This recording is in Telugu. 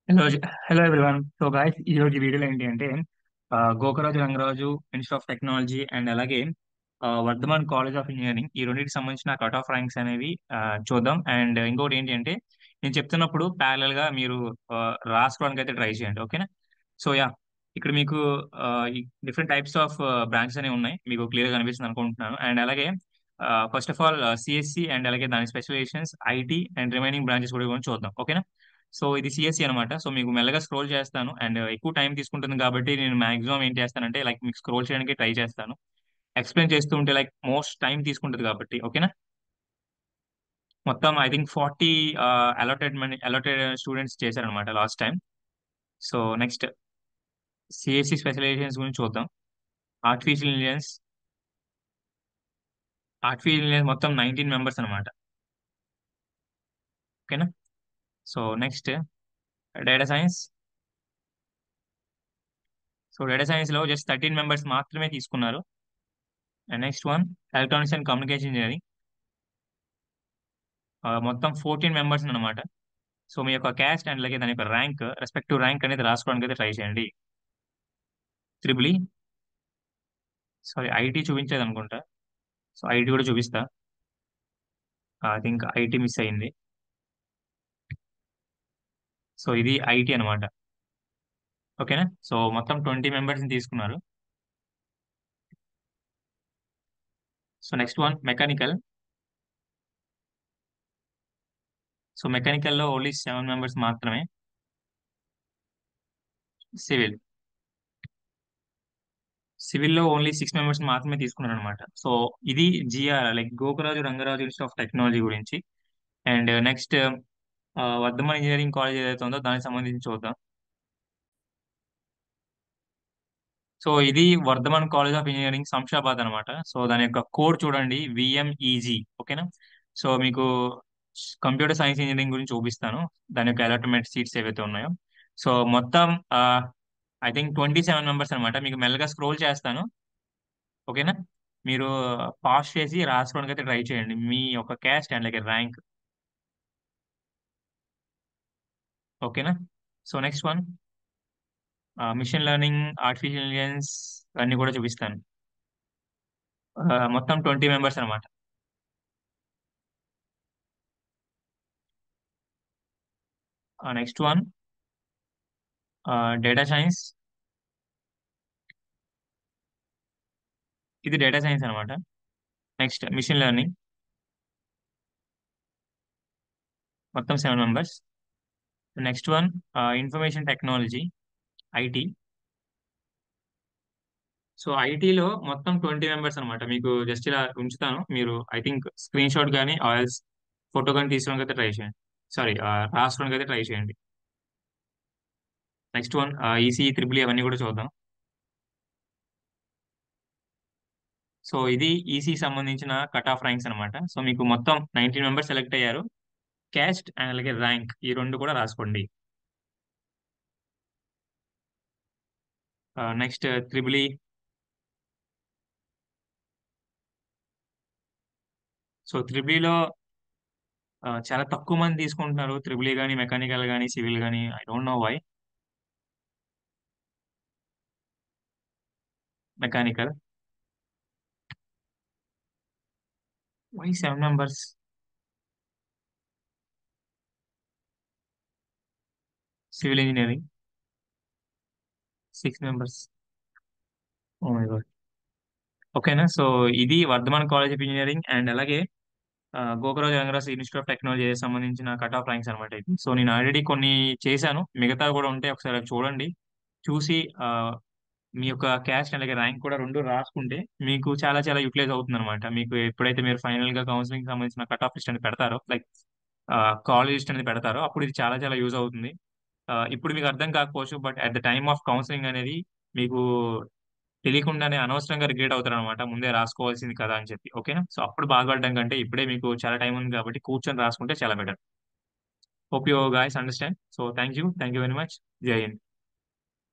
Hello hello everyone. So guys, ఈ రోజు వీడియోలో ఏంటి అంటే Gokaraju Rangaraju institute of technology and అలాగే వర్ధమాన్ కాలేజ్ ఆఫ్ ఇంజనీరింగ్ ఈ రెండింటికి సంబంధించిన కట్ ఆఫ్ ర్యాంక్స్ అనేవి చూద్దాం. అండ్ ఇంకోటి ఏంటి అంటే నేను చెప్తున్నప్పుడు ప్యారల్ గా మీరు రాసుకోవడానికి అయితే ట్రై చేయండి, ఓకేనా? సో యా, ఇక్కడ మీకు ఈ డిఫరెంట్ టైప్స్ ఆఫ్ బ్రాంచెస్ అనేవి ఉన్నాయి, మీకు క్లియర్ గా కనిపిస్తుంది అనుకుంటున్నాను. అండ్ అలాగే first of all CSE and అలాగే దాని specializations IT and remaining branches కూడా కొంచెం చూద్దాం, ఓకేనా? సో ఇది సిఎస్సి అనమాట. సో మీకు మెల్లగా స్క్రోల్ చేస్తాను అండ్ ఎక్కువ టైం తీసుకుంటుంది కాబట్టి నేను మాక్సిమం ఏం చేస్తానంటే లైక్ మీకు స్క్రోల్ చేయడానికి ట్రై చేస్తాను. ఎక్స్ప్లెయిన్ చేస్తూ ఉంటే లైక్ మోస్ట్ టైం తీసుకుంటుంది కాబట్టి, ఓకేనా? మొత్తం ఐ థింక్ 40 అలాటెడ్ స్టూడెంట్స్ చేశారనమాట last time. So next CSE specializations గురించి చూద్దాం. ఆర్టిఫిషియల్ ఇంటెలిజెన్స్ ఆర్టిఫిషియల్ ఇంటెలిజెన్స్ మొత్తం 19 మెంబర్స్ అనమాట, ఓకేనా? So next data science. So data science లో జస్ట్ 13 మెంబర్స్ మాత్రమే తీసుకున్నారు. And next one electronics and communication engineering, మొత్తం 14 మెంబర్స్ అనమాట. సో మీ యొక్క క్యాస్ట్ అండ్ అలాగే దాని యొక్క ర్యాంక్, రెస్పెక్టివ్ ర్యాంక్ అనేది రాసుకోవడానికి అయితే ట్రై చేయండి. త్రిబుల్ సారీ, ఐటీ చూపించేది అనుకుంటా. సో ఐటీ కూడా చూపిస్తా. ఐ థింక్ ఐటీ మిస్ అయింది. సో ఇది ఐటీ అనమాట, ఓకేనా? సో మొత్తం 20 మెంబర్స్ తీసుకున్నారు. So next one mechanical. So mechanical లో ఓన్లీ 7 మెంబర్స్ మాత్రమే. సివిల్ సివిల్ లో ఓన్లీ 6 మెంబర్స్ మాత్రమే తీసుకున్నారు అనమాట. సో ఇది GR like Gokaraju Rangaraju institute of technology గురించి. And next Vardhaman engineering college ఏదైతే ఉందో దానికి సంబంధించి చూద్దాం. సో ఇది Vardhaman college of engineering Shamshabad అనమాట. సో దాని యొక్క కోడ్ చూడండి, విఎంఈజీ, ఓకేనా? సో మీకు కంప్యూటర్ సైన్స్ ఇంజనీరింగ్ గురించి చూపిస్తాను, దాని యొక్క అలాట్మెంట్ సీట్స్ ఏవైతే ఉన్నాయో. సో మొత్తం ఐ థింక్ 27 మెంబర్స్ అనమాట. మీకు మెల్లగా స్క్రోల్ చేస్తాను, ఓకేనా? మీరు పాస్ చేసి రాసుకోవడానికి అయితే ట్రై చేయండి మీ యొక్క క్యాస్ట్ అండ్ లైక్ ర్యాంక్, ఓకేనా? So next one machine learning, artificial intelligence అన్ని కూడా చూపిస్తాను. మొత్తం 20 మెంబర్స్ అనమాట. Next one data science. ఇది డేటా సైన్స్ అనమాట. నెక్స్ట్ మిషన్ లెర్నింగ్, మొత్తం 7 members. Next one information technology, IT. So ఐటీలో మొత్తం 20 మెంబర్స్ అనమాట. మీకు జస్ట్ ఇలా ఉంచుతాను, మీరు ఐ థింక్ స్క్రీన్ షాట్ కానీ ఆయిల్స్ ఫోటో కానీ తీసుకోవడానికి అయితే ట్రై చేయండి. సారీ, రాసుకోవడానికి అయితే ట్రై చేయండి. నెక్స్ట్ వన్ ఈసీ, త్రిబుల్ అవన్నీ కూడా చూద్దాం. సో ఇది ఈసీ సంబంధించిన కట్ ఆఫ్ ర్యాంక్స్ అనమాట. సో మీకు మొత్తం 19 మెంబర్స్ సెలెక్ట్ అయ్యారు. క్యాస్ట్ అండ్ అలాగే ర్యాంక్ ఈ రెండు కూడా రాసుకోండి. Next triple. సో త్రిబుల్ చాలా తక్కువ మంది తీసుకుంటున్నారు, త్రిబుల్ కానీ మెకానికల్ కానీ సివిల్ కానీ. I don't know why. Mechanical why 7 members. Civil engineering 6 members. Oh my god. ఓకేనా? సో ఇది Vardhaman college of engineering and అలాగే Gokaraj Rangaraj institute of technology సంబంధించిన కట్ ఆఫ్ ర్యాంక్స్ అనమాట ఇది. సో నేను ఆల్రెడీ కొన్ని చేశాను, మిగతా కూడా ఉంటే ఒకసారి అవి చూడండి. చూసి మీ యొక్క క్యాస్ట్ అలాగే ర్యాంక్ కూడా రెండు రాసుకుంటే మీకు చాలా చాలా యూటిలైజ్ అవుతుంది అనమాట. మీకు ఎప్పుడైతే మీరు ఫైనల్ గా కౌన్సిలింగ్ సంబంధించిన కట్ ఆఫ్ లిస్ట్ అనేది పెడతారో, లైక్ కాలేజ్ లిస్ట్ అనేది పెడతారో, అప్పుడు ఇది చాలా చాలా యూజ్ అవుతుంది. ఇప్పుడు మీకు అర్థం కాకపోవచ్చు, but at the time of counselling అనేది మీకు తెలియకుండానే అనవసరంగా రిగ్రెట్ అవుతారు అనమాట, ముందే రాసుకోవాల్సింది కదా అని చెప్పి, ఓకేనా? సో అప్పుడు బాధపడడం కంటే ఇప్పుడే మీకు చాలా టైం ఉంది కాబట్టి కూర్చొని రాసుకుంటే చాలా better. Hope you guys understand. So thank you very much. జై హింద్.